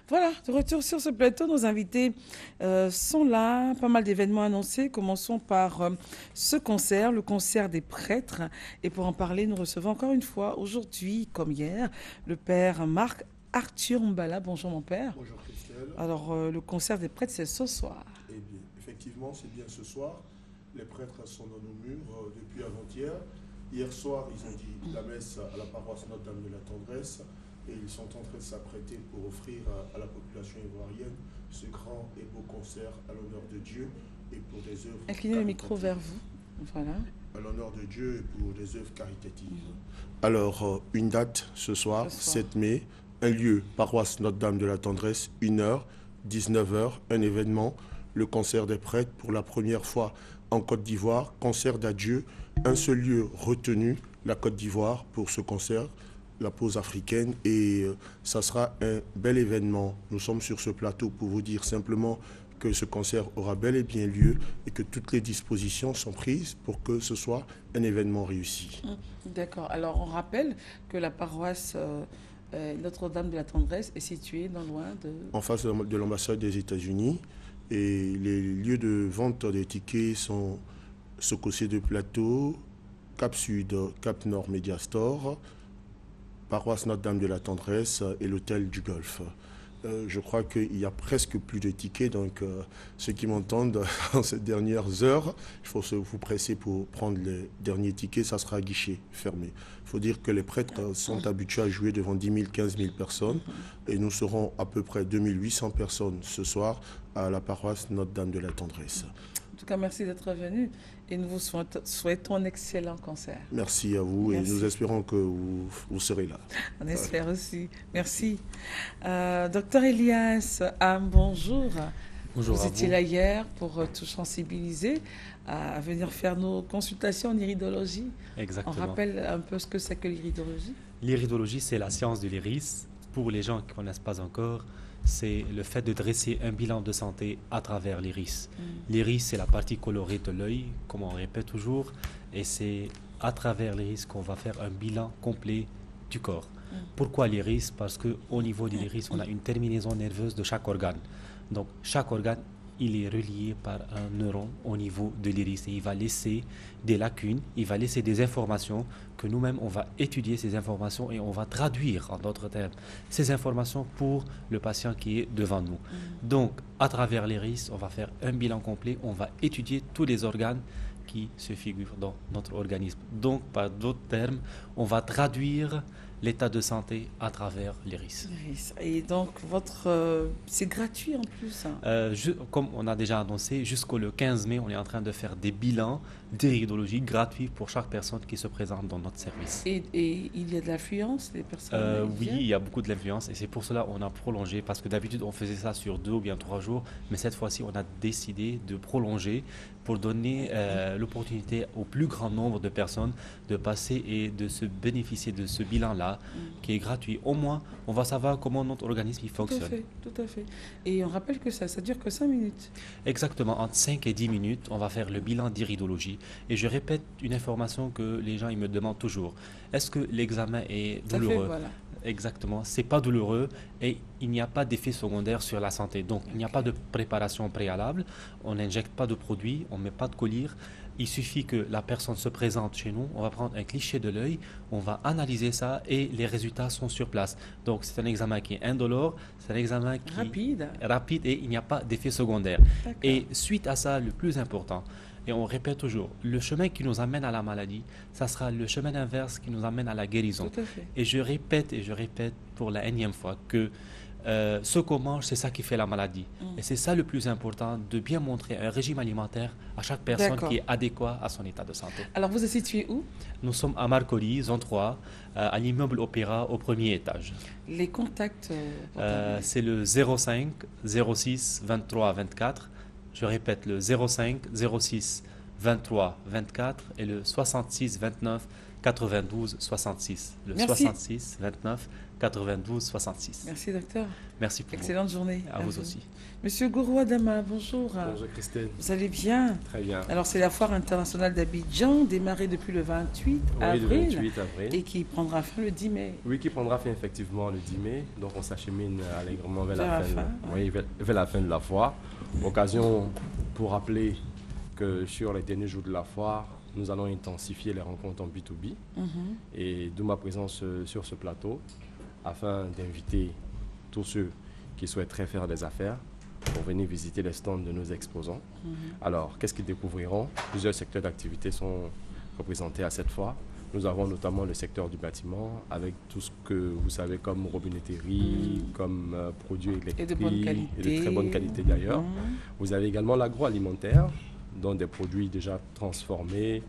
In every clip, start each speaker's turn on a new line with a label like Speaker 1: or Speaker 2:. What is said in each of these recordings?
Speaker 1: Voilà, de retour sur ce plateau, nos invités sont là, pas mal d'événements annoncés. Commençons par ce concert, le concert des prêtres. Et pour en parler, nous recevons encore une fois, aujourd'hui comme hier, le père Marc Arthur Mbala. Bonjour mon père.
Speaker 2: Bonjour Christelle.
Speaker 1: Alors, le concert des prêtres, c'est ce soir.
Speaker 2: Eh bien, effectivement, c'est bien ce soir. Les prêtres sont dans nos murs depuis avant-hier. Hier soir, ils ont dit la messe à la paroisse Notre-Dame de la Tendresse et ils sont en train de s'apprêter pour offrir à la population ivoirienne ce grand et beau concert à l'honneur de Dieu et pour des œuvres
Speaker 1: Inclinez le micro vers vous. Voilà.
Speaker 2: à l'honneur de Dieu et pour des œuvres caritatives. Alors, une date ce soir, 7 mai, un lieu, paroisse Notre-Dame de la Tendresse, 1h, 19h, un événement, le concert des prêtres pour la première fois en Côte d'Ivoire, concert d'adieu, un seul lieu retenu, la Côte d'Ivoire, pour ce concert, la pause africaine, et ça sera un bel événement. Nous sommes sur ce plateau pour vous dire simplement que ce concert aura bel et bien lieu et que toutes les dispositions sont prises pour que ce soit un événement réussi.
Speaker 1: D'accord. Alors, on rappelle que la paroisse Notre-Dame de la Tendresse est située non loin de...
Speaker 2: En face de l'ambassade des États-Unis, et les lieux de vente des tickets sont Socossé de Plateau, Cap Sud, Cap Nord Media Store, paroisse Notre-Dame de la Tendresse et l'hôtel du Golfe. Je crois qu'il y a presque plus de tickets, donc ceux qui m'entendent en ces dernières heures, il faut vous presser pour prendre les derniers tickets, ça sera à guichet fermé. Il faut dire que les prêtres sont habitués à jouer devant 10 000, 15 000 personnes et nous serons à peu près 2800 personnes ce soir à la paroisse Notre-Dame de la Tendresse.
Speaker 1: En tout cas, merci d'être venu et nous vous souhaitons un excellent concert.
Speaker 2: Merci à vous. Merci. Et nous espérons que vous serez là.
Speaker 1: On espère aussi. Merci. Docteur Elias, bonjour.
Speaker 3: Bonjour.
Speaker 1: Vous étiez là hier pour tout sensibiliser à venir faire nos consultations en iridologie.
Speaker 3: Exactement.
Speaker 1: On rappelle un peu ce que c'est que l'iridologie.
Speaker 3: L'iridologie, c'est la science de l'iris. Pour les gens qui ne connaissent pas encore, c'est le fait de dresser un bilan de santé à travers l'iris. L'iris, c'est la partie colorée de l'œil, comme on répète toujours, et c'est à travers l'iris qu'on va faire un bilan complet du corps. Pourquoi l'iris? Parce qu'au niveau de l'iris, on a une terminaison nerveuse de chaque organe. Donc, chaque organe, il est relié par un neuron au niveau de l'iris et il va laisser des lacunes, il va laisser des informations que nous-mêmes, on va étudier ces informations et on va traduire, en d'autres termes, ces informations pour le patient qui est devant nous. Donc, à travers l'iris, on va faire un bilan complet, on va étudier tous les organes qui se figurent dans notre organisme. Donc, par d'autres termes, on va traduire l'état de santé à travers l'iris.
Speaker 1: Et donc, c'est gratuit en plus.
Speaker 3: Comme on a déjà annoncé, jusqu'au 15 mai, on est en train de faire des bilans d'iridologie gratuits pour chaque personne qui se présente dans notre service.
Speaker 1: Et il y a de l'affluence des personnes
Speaker 3: Oui, il y a beaucoup de l'influence et c'est pour cela qu'on a prolongé, parce que d'habitude on faisait ça sur 2 ou bien 3 jours, mais cette fois-ci on a décidé de prolonger pour donner l'opportunité au plus grand nombre de personnes de passer et de se bénéficier de ce bilan-là qui est gratuit. Au moins, on va savoir comment notre organisme il fonctionne.
Speaker 1: Tout à fait. Et on rappelle que ça dure que 5 minutes.
Speaker 3: Exactement, entre 5 et 10 minutes, on va faire le bilan d'iridologie. Et je répète une information que les gens ils me demandent toujours. Est-ce que l'examen est douloureux?
Speaker 1: Voilà.
Speaker 3: Exactement, c'est pas douloureux et il n'y a pas d'effet secondaire sur la santé. Donc, il n'y a pas de préparation préalable, on n'injecte pas de produits, on ne met pas de collyre. Il suffit que la personne se présente chez nous, on va prendre un cliché de l'œil, on va analyser ça et les résultats sont sur place. Donc, c'est un examen qui est indolore, c'est un examen qui est rapide et il n'y a pas d'effet secondaire. Et suite à ça, le plus important, et on répète toujours, le chemin qui nous amène à la maladie, ça sera le chemin inverse qui nous amène à la guérison. Et je répète pour la énième fois que ce qu'on mange, c'est ça qui fait la maladie. Et c'est ça le plus important, de bien montrer un régime alimentaire à chaque personne qui est adéquat à son état de santé.
Speaker 1: Alors, vous êtes situé où?
Speaker 3: Nous sommes à Marcory, zone 3, à l'immeuble Opéra, au premier étage.
Speaker 1: Les contacts
Speaker 3: c'est le 05 06 23 24. Je répète, le 05 06 23 24 et le 66 29 92 66. Le
Speaker 1: Merci.
Speaker 3: 66 29 92 66.
Speaker 1: Merci, docteur.
Speaker 3: Merci pour
Speaker 1: Excellente journée.
Speaker 3: À vous aussi.
Speaker 1: Monsieur Gourou Adama, bonjour.
Speaker 4: Bonjour Christine.
Speaker 1: Vous allez bien?
Speaker 4: Très bien.
Speaker 1: Alors, c'est la foire internationale d'Abidjan, démarrée depuis le 28 avril.
Speaker 4: Le 28 avril.
Speaker 1: Et qui prendra fin le 10 mai.
Speaker 4: Oui, qui prendra fin effectivement le 10 mai. Donc, on s'achemine allègrement vers
Speaker 1: Vers
Speaker 4: la
Speaker 1: la
Speaker 4: fin,
Speaker 1: fin,
Speaker 4: oui, vers la fin de la foire. Occasion pour rappeler que sur les derniers jours de la foire, nous allons intensifier les rencontres en B2B. Et d'où ma présence sur ce plateau, afin d'inviter tous ceux qui souhaiteraient faire des affaires pour venir visiter les stands de nos exposants. Alors, qu'est-ce qu'ils découvriront? Plusieurs secteurs d'activité sont représentés à cette fois. Nous avons notamment le secteur du bâtiment, avec tout ce que vous savez comme robinetterie, comme produits électriques,
Speaker 1: Et de bonne qualité.
Speaker 4: et de très bonne qualité d'ailleurs. Vous avez également l'agroalimentaire, dont des produits déjà transformés.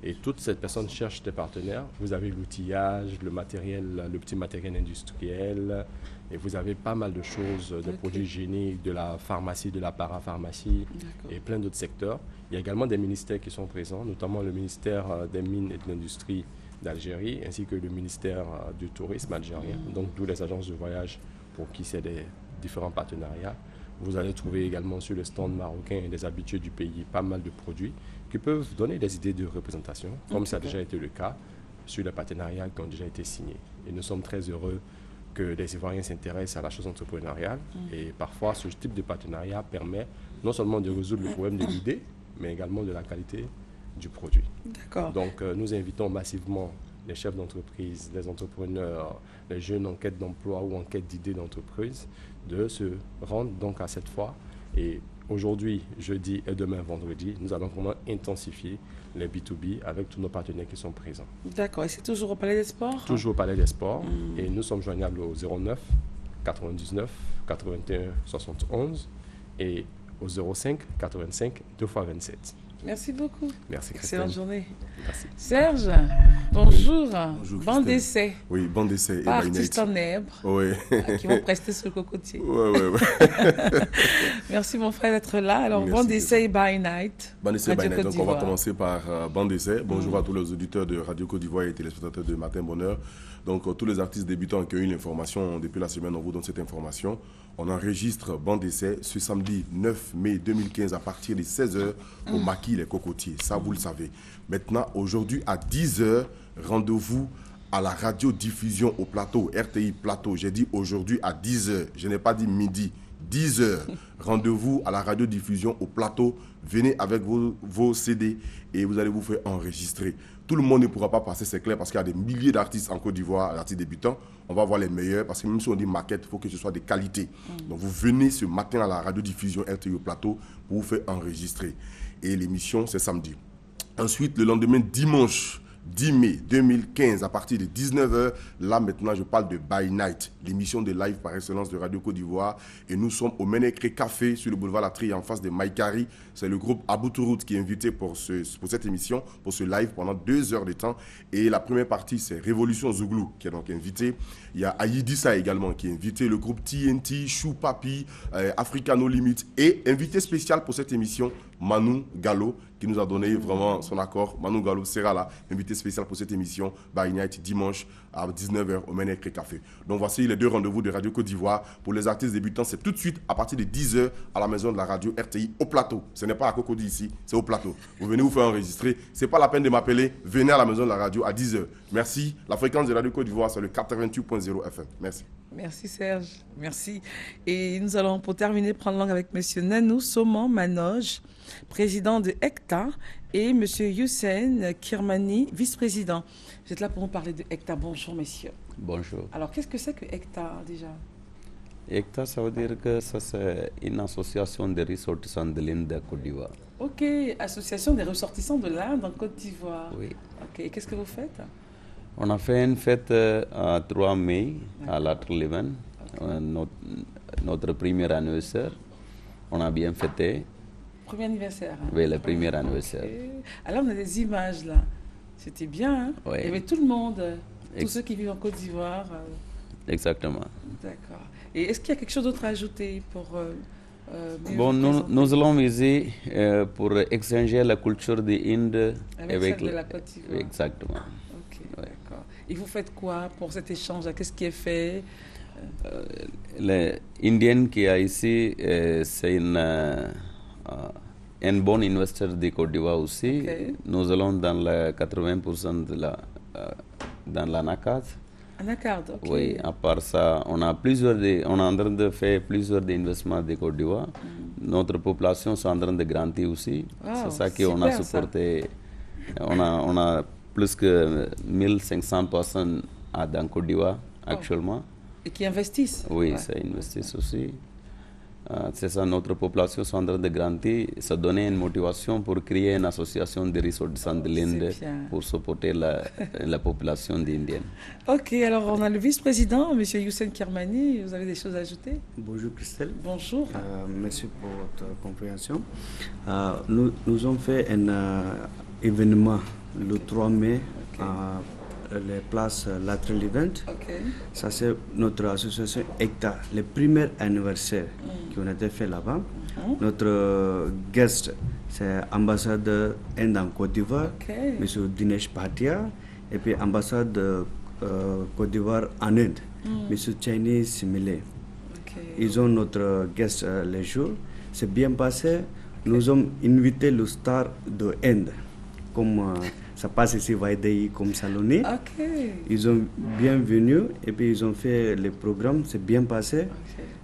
Speaker 4: Et toutes ces personnes cherchent des partenaires. Vous avez l'outillage, le matériel, le petit matériel industriel. Et vous avez pas mal de choses, des produits hygiéniques, de la pharmacie, de la parapharmacie et plein d'autres secteurs. Il y a également des ministères qui sont présents, notamment le ministère des Mines et de l'Industrie d'Algérie, ainsi que le ministère du Tourisme algérien. Donc, d'où les agences de voyage pour qui c'est des différents partenariats. Vous allez trouver également sur le stand marocain et des habitués du pays pas mal de produits qui peuvent donner des idées de représentation, comme ça a déjà été le cas sur les partenariats qui ont déjà été signés. Et nous sommes très heureux que les Ivoiriens s'intéressent à la chose entrepreneuriale. Et parfois, ce type de partenariat permet non seulement de résoudre le problème de l'idée, mais également de la qualité du produit.
Speaker 1: D'accord.
Speaker 4: Donc, nous invitons massivement les chefs d'entreprise, les entrepreneurs, les jeunes en quête d'emploi ou en quête d'idées d'entreprise, de se rendre donc à cette fois. Et aujourd'hui, jeudi et demain, vendredi, nous allons vraiment intensifier les B2B avec tous nos partenaires qui sont présents.
Speaker 1: D'accord. Et c'est toujours au Palais des Sports?
Speaker 4: Toujours au Palais des Sports. Et nous sommes joignables au 09 99 81 71 et au 05 85 2 x 27.
Speaker 1: Merci beaucoup.
Speaker 4: Merci Christine.
Speaker 1: Excellente journée.
Speaker 4: Merci.
Speaker 1: Serge, bonjour.
Speaker 5: Bonjour,
Speaker 1: Bon
Speaker 5: Christine.
Speaker 1: d'essai.
Speaker 5: Oui, bon d'essai.
Speaker 1: Pas artistes en herbe
Speaker 5: Oui.
Speaker 1: qui vont prester sur le cocotier.
Speaker 5: Ouais.
Speaker 1: Merci mon frère d'être là. Alors,
Speaker 5: Merci,
Speaker 1: bon d'essai by night.
Speaker 5: Bon essai,
Speaker 1: Radio
Speaker 5: by night.
Speaker 1: Côte
Speaker 5: Donc, on va
Speaker 1: d'Ivoire.
Speaker 5: commencer par bon essai. Bonjour à tous les auditeurs de Radio Côte d'Ivoire et téléspectateurs de Matin Bonheur. Donc, tous les artistes débutants qui ont eu l'information depuis la semaine, on vous donne cette information. On enregistre bon d'essai ce samedi 9 mai 2015 à partir de 16h au Maquis Les Cocotiers. Ça, vous le savez. Maintenant, aujourd'hui à 10h, rendez-vous à la radiodiffusion au plateau, RTI Plateau. J'ai dit aujourd'hui à 10h. Je n'ai pas dit midi. 10h, rendez-vous à la radiodiffusion au plateau. Venez avec vos CD et vous allez vous faire enregistrer. Tout le monde ne pourra pas passer, c'est clair, parce qu'il y a des milliers d'artistes en Côte d'Ivoire, d'artistes débutants. On va voir les meilleurs, parce que même si on dit maquette, il faut que ce soit de qualité. Donc vous venez ce matin à la radiodiffusion RTI au plateau pour vous faire enregistrer. Et l'émission, c'est samedi. Ensuite, le lendemain, dimanche 10 mai 2015, à partir de 19h, là maintenant je parle de By Night, l'émission de live par excellence de Radio Côte d'Ivoire. Et nous sommes au Ménécré Café sur le boulevard Latrie en face de Maïkari. C'est le groupe Abouturout qui est invité pour cette émission, pour ce live pendant 2 heures de temps. Et la première partie, c'est Révolution Zouglou qui est donc invité. Il y a Aïdissa également qui est invité, le groupe TNT, Chou Papi, Africa No Limit. Et invité spécial pour cette émission, Manu Gallo, qui nous a donné vraiment son accord. Manu Gallo sera là, invité spécial pour cette émission, By Night, dimanche à 19h au Ménécré Café. Donc voici les 2 rendez-vous de Radio Côte d'Ivoire. Pour les artistes débutants, c'est tout de suite à partir de 10h à la maison de la radio RTI au plateau. Ce n'est pas à Cocody ici, c'est au plateau. Vous venez vous faire enregistrer. Ce n'est pas la peine de m'appeler. Venez à la maison de la radio à 10h. Merci. La fréquence de Radio Côte d'Ivoire, c'est le 88.0 FM. Merci.
Speaker 1: Merci Serge, merci. Et nous allons pour terminer prendre langue avec M. Nanou Soman Manoj, président de ECTA, et M. Youssef Kirmani, vice-président. Vous êtes là pour nous parler de ECTA. Bonjour messieurs.
Speaker 6: Bonjour.
Speaker 1: Alors qu'est-ce que c'est que ECTA déjà?
Speaker 6: ECTA, ça veut dire que ça c'est une association des ressortissants de l'Inde de Côte d'Ivoire.
Speaker 1: Ok, association des ressortissants de l'Inde en Côte d'Ivoire.
Speaker 6: Oui.
Speaker 1: Ok, et qu'est-ce que vous faites?
Speaker 6: On a fait une fête à 3 mai à Latreleven, notre premier anniversaire. On a bien fêté.
Speaker 1: Premier anniversaire. Hein?
Speaker 6: Oui, le premier anniversaire.
Speaker 1: Okay. Alors on a des images là. C'était bien. Hein?
Speaker 6: Oui.
Speaker 1: Il y avait tout le monde, tous ceux qui vivent en Côte d'Ivoire.
Speaker 6: Exactement.
Speaker 1: D'accord. Et est-ce qu'il y a quelque chose d'autre à ajouter pour
Speaker 6: bon, nous allons viser pour exchanger la culture de l'Inde
Speaker 1: avec celle de la Côte d'Ivoire.
Speaker 6: Exactement.
Speaker 1: Ok. Et vous faites quoi pour cet échange? Qu'est-ce qui est fait?
Speaker 6: L'Indien qui est ici, c'est un bon investisseur de Côte d'Ivoire aussi.
Speaker 1: Okay.
Speaker 6: Nous allons dans le 80% dans la NACAD.
Speaker 1: Anacard, ok.
Speaker 6: Oui, à part ça, on est en train de faire plusieurs investissements de Côte d'Ivoire. Notre population est en train de grandir aussi.
Speaker 1: Wow,
Speaker 6: c'est ça qu'on a supporté. On a plus que 1500 personnes dans Côte d'Ivoire actuellement.
Speaker 1: Et qui investissent.
Speaker 6: Oui, ça investissent aussi. C'est ça, notre population est en train de grandir. Ça donne une motivation pour créer une association de ressortissants de l'Inde pour supporter la population indienne.
Speaker 1: Ok, alors on a le vice-président, M. Youssef Kermani. Vous avez des choses à ajouter?
Speaker 7: Bonjour Christelle.
Speaker 1: Bonjour.
Speaker 7: Merci pour votre compréhension. Nous avons fait un événement le 3 mai à les places Lateral Event.
Speaker 1: Okay.
Speaker 7: Ça, c'est notre association ECTA, le premier anniversaire qui a été fait là-bas. Notre guest, c'est l'ambassadeur Inde en Côte d'Ivoire, M. Dinesh Bhatia, et puis l'ambassade de Côte d'Ivoire en Inde, M. Chinese Simile. Ils ont notre guest les jours. C'est bien passé. Nous avons invité le star de Inde, comme ça passe ici, Vaidei, comme Saloni. Ils sont bienvenus et puis ils ont fait le programme, c'est bien passé.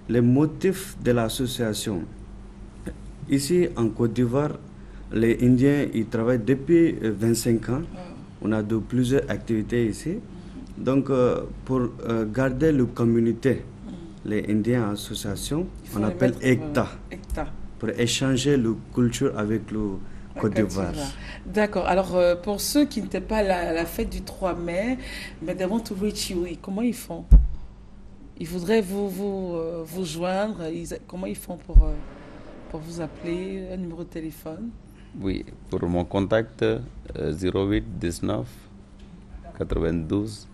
Speaker 7: Les motifs de l'association. Ici, en Côte d'Ivoire, les Indiens, ils travaillent depuis 25 ans. On a de plusieurs activités ici. Donc, pour garder la communauté, les Indiens en association, on appelle ECTA. Pour échanger la culture avec le Côte d'Ivoire.
Speaker 1: D'accord. Alors, pour ceux qui n'étaient pas à la fête du 3 mai, mais they want to reach you, comment ils font? Ils voudraient vous joindre. Comment ils font pour vous appeler? Un numéro de téléphone?
Speaker 6: Oui, pour mon contact, 08 19 92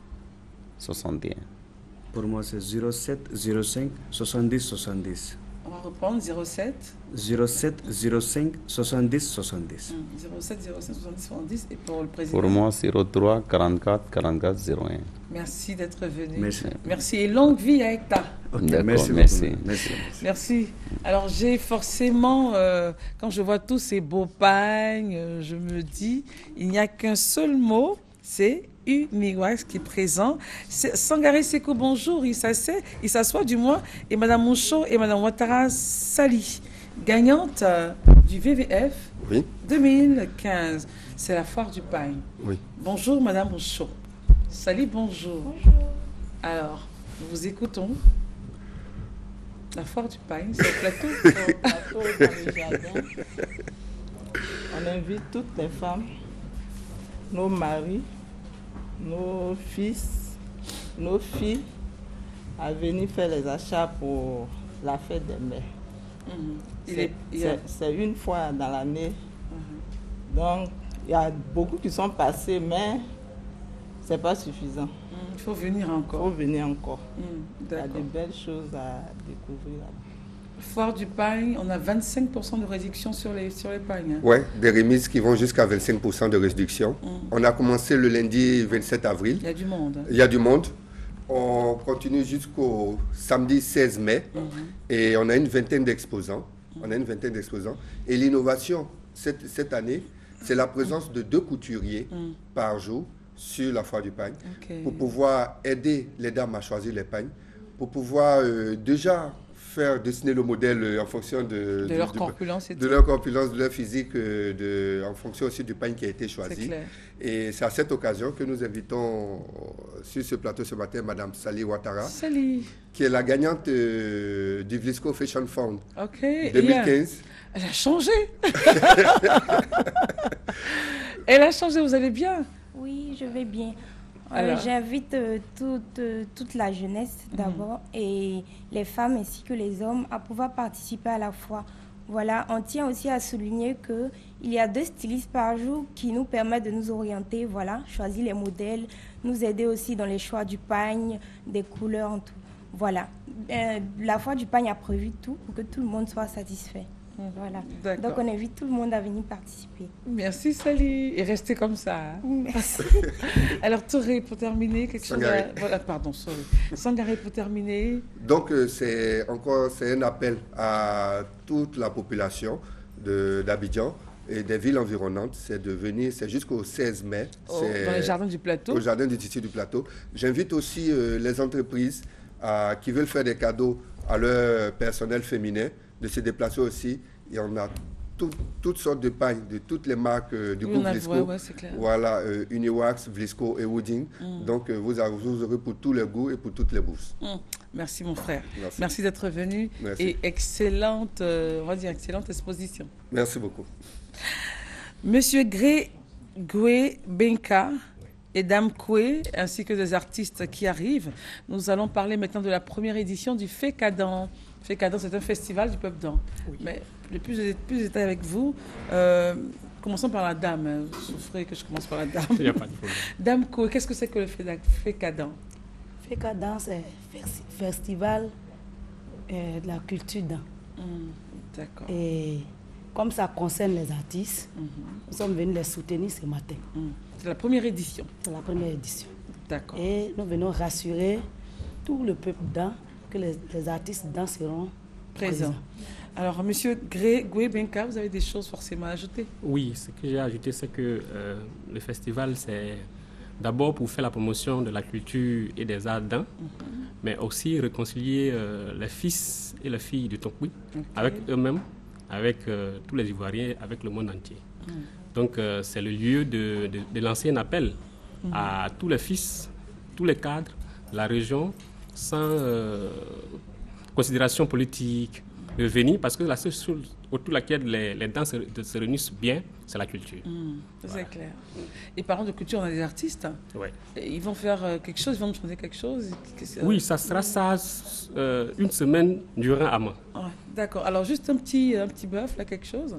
Speaker 6: 61.
Speaker 7: Pour moi, c'est 07 05 70 70.
Speaker 1: On va reprendre 07
Speaker 7: 05 70 70.
Speaker 1: 07 05 70 70. Et pour le président?
Speaker 6: Pour moi, 03 44 44 01.
Speaker 1: Merci d'être venu.
Speaker 7: Merci.
Speaker 1: Et longue vie à ECTA.
Speaker 6: Okay, merci.
Speaker 1: Merci. Alors, j'ai forcément, quand je vois tous ces beaux pagnes, je me dis, il n'y a qu'un seul mot, c'est Miwax qui est présent. Sangaré Seko, bonjour, il s'assoit du moins. Et Mme Moucho et Mme Ouattara Sali, gagnante du VVF 2015. C'est la foire du pain.
Speaker 2: Oui.
Speaker 1: Bonjour Mme Moucho. Sali, bonjour.
Speaker 8: Bonjour.
Speaker 1: Alors, nous vous écoutons. La foire du pain, c'est au plateau.
Speaker 8: C'est au plateau dans le jardin. On invite toutes les femmes, nos maris, nos fils, nos filles à venir faire les achats pour la fête des mères. C'est une fois dans l'année. Donc, il y a beaucoup qui sont passés, mais ce n'est pas suffisant.
Speaker 1: Il faut venir encore.
Speaker 8: Il y a de belles choses à découvrir là-bas.
Speaker 1: Foire du pain, on a 25% de réduction sur les pagnes. Hein.
Speaker 9: Oui, des remises qui vont jusqu'à 25% de réduction. On a commencé le lundi 27 avril.
Speaker 1: Il y a du monde.
Speaker 9: Il y a du monde. On continue jusqu'au samedi 16 mai. Et on a une vingtaine d'exposants. Et l'innovation cette année, c'est la présence de 2 couturiers par jour sur la foire du pain pour pouvoir aider les dames à choisir les pagnes, pour pouvoir déjà faire dessiner le modèle en fonction de
Speaker 1: leur corpulence,
Speaker 9: de leur physique, en fonction aussi du pain qui a été choisi. Et c'est à cette occasion que nous invitons sur ce plateau ce matin Mme Sali Ouattara, qui est la gagnante du Vlisco Fashion Fund 2015.
Speaker 1: Elle a changé. Elle a changé, vous allez bien?
Speaker 10: Oui, je vais bien. J'invite toute la jeunesse d'abord et les femmes ainsi que les hommes à pouvoir participer à la foire. Voilà, on tient aussi à souligner qu'il y a 2 stylistes par jour qui nous permettent de nous orienter, voilà, choisir les modèles, nous aider aussi dans les choix du pagne, des couleurs, en tout. Voilà, la foire du pagne a prévu tout pour que tout le monde soit satisfait. Voilà. Donc on invite tout le monde à venir participer.
Speaker 1: Merci Sally, et restez comme ça. Hein.
Speaker 10: Merci.
Speaker 1: Alors Touré, pour terminer, quelque chose à... Voilà, pardon, sorry. Sangaré, pour terminer.
Speaker 9: Donc c'est un appel à toute la population d'Abidjan et des villes environnantes, c'est de venir, c'est jusqu'au 16 mai.
Speaker 1: Dans les jardins du plateau.
Speaker 9: Au jardin du Titi du plateau. J'invite aussi les entreprises qui veulent faire des cadeaux à leur personnel féminin de se déplacer aussi. Il y en a toutes sortes de pagnes de toutes les marques du groupe Vlisco. Voilà, Uniwax, Vlisco et Wooding. Donc vous aurez pour tous les goûts et pour toutes les bourses.
Speaker 1: Merci mon frère. Merci d'être venu. Merci. Et excellente, on va dire excellente exposition.
Speaker 9: Merci beaucoup.
Speaker 1: Monsieur Gré-Goué Benka et Dame Koué, ainsi que des artistes qui arrivent, nous allons parler maintenant de la première édition du Fécadan. Fécadan, c'est un festival du peuple dan. Oui. Mais plus de détails avec vous. Commençons par la dame. Je souffrais que je commence par la dame.
Speaker 11: Il n'y a pas de problème.
Speaker 1: Dame Koué, qu'est-ce que c'est que le Fécadan?
Speaker 12: Fécadan, c'est festival de la culture dan.
Speaker 1: D'accord.
Speaker 12: Et comme ça concerne les artistes, nous sommes venus les soutenir ce matin.
Speaker 1: C'est la première édition.
Speaker 12: C'est la première édition.
Speaker 1: D'accord.
Speaker 12: Et nous venons rassurer tout le peuple dan que les artistes dan seront présents.
Speaker 1: Alors, monsieur Gré-Goué Benka, vous avez des choses forcément à ajouter?
Speaker 11: Oui, ce que j'ai ajouté, c'est que le festival, c'est d'abord pour faire la promotion de la culture et des arts dan, mais aussi réconcilier les fils et les filles du Tonkwi avec eux-mêmes, avec tous les Ivoiriens, avec le monde entier. Donc, c'est le lieu de lancer un appel à tous les fils, tous les cadres, la région, sans considération politique, de venir, parce que la seule chose autour de laquelle les danses se réunissent bien, c'est la culture.
Speaker 1: C'est clair. Et parlant de culture, on a des artistes.
Speaker 11: Ouais.
Speaker 1: Ils vont faire quelque chose, ils vont nous chanter quelque chose.
Speaker 11: Oui, ça sera ça une semaine durant à moi.
Speaker 1: D'accord. Alors, juste un petit bœuf, là, quelque chose.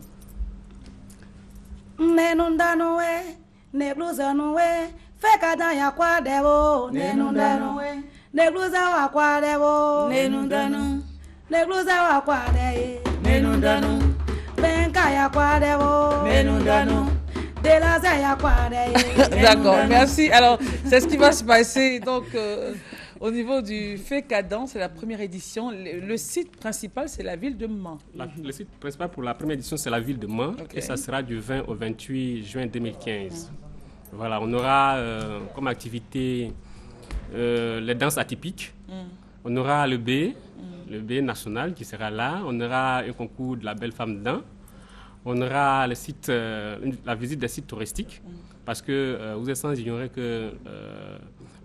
Speaker 1: D'accord, merci. Alors, c'est ce qui va se passer donc au niveau du Fécadan, c'est la première édition. Le site principal, c'est la ville de Mans.
Speaker 11: Le site principal pour la première édition, c'est la ville de Mans, et ça sera du 20 au 28 juin 2015. Voilà, on aura comme activité les danses atypiques. On aura le B national qui sera là. On aura un concours de la belle femme dan. On aura la visite des sites touristiques. Parce que vous êtes sans ignorer que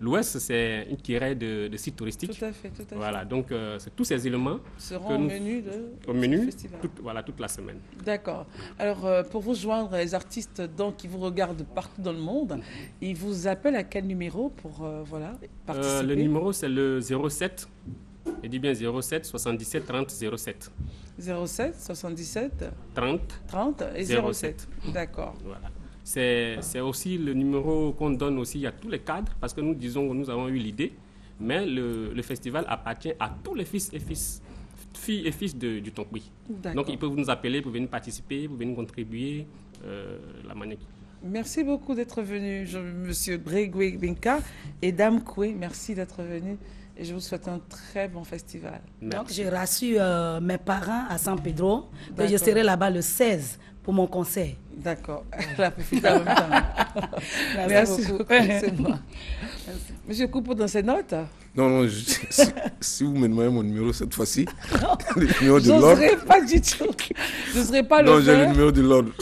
Speaker 11: l'Ouest, c'est une tirée de sites touristiques.
Speaker 1: Tout à fait.
Speaker 11: Voilà, donc c'est tous ces éléments
Speaker 1: seront au menu festival.
Speaker 11: Toute la semaine.
Speaker 1: D'accord. Alors, pour vous joindre, les artistes qui vous regardent partout dans le monde, ils vous appellent à quel numéro pour participer?
Speaker 11: Le numéro, c'est le 07. Je dis bien 07 77 30 07.
Speaker 1: 07 77
Speaker 11: 30
Speaker 1: et 07. D'accord.
Speaker 11: Voilà. C'est aussi le numéro qu'on donne aussi à tous les cadres, parce que nous disons que nous avons eu l'idée, mais le festival appartient à tous les filles et fils du Tonkwi. Donc ils peuvent nous appeler pour venir participer, pour venir contribuer la manière.
Speaker 1: Merci beaucoup d'être venu, monsieur Gré-Goué Benka et Dame Koué. Merci d'être venu. Et je vous souhaite un très bon festival.
Speaker 12: Merci. Donc, je rassure mes parents à San Pedro que je serai là-bas le 16 pour mon concert.
Speaker 1: D'accord. La profite en même temps. Merci beaucoup. C'est moi. Monsieur Coupeau, dans ses notes?
Speaker 5: Non, si vous me demandez mon numéro cette fois-ci,
Speaker 1: le numéro de l'ordre. Je n'oserais pas du tout. Je ne serais pas le faire.
Speaker 5: Non, j'ai le numéro de l'ordre.